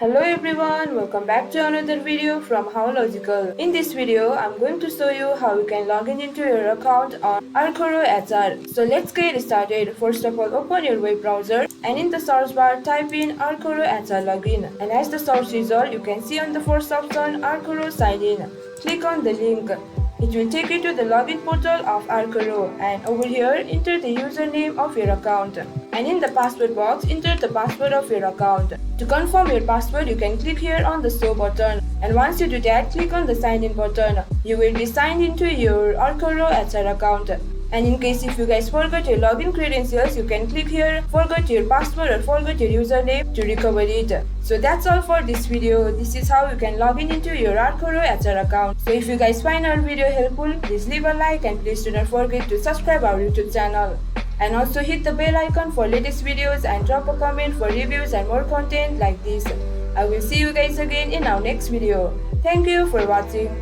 Hello everyone, welcome back to another video from How Logical. In this video, I'm going to show you how you can log in into your account on Arcoro HR. So let's get started. First of all, open your web browser and in the search bar type in Arcoro HR login. And as the search result, you can see on the first option Arcoro sign in. Click on the link. It will take you to the login portal of Arcoro, and over here enter the username of your account, and in the password box enter the password of your account. To confirm your password, you can click here on the show button, and once you do that, click on the sign in button. You will be signed into your Arcoro HR account. And in case if you guys forgot your login credentials, you can click here forgot your password or forgot your username to recover it. So that's all for this video. This is how you can log in into your Arcoro HR account. So if you guys find our video helpful, please leave a like and please do not forget to subscribe our YouTube channel. And also hit the bell icon for latest videos and drop a comment for reviews and more content like this. I will see you guys again in our next video. Thank you for watching.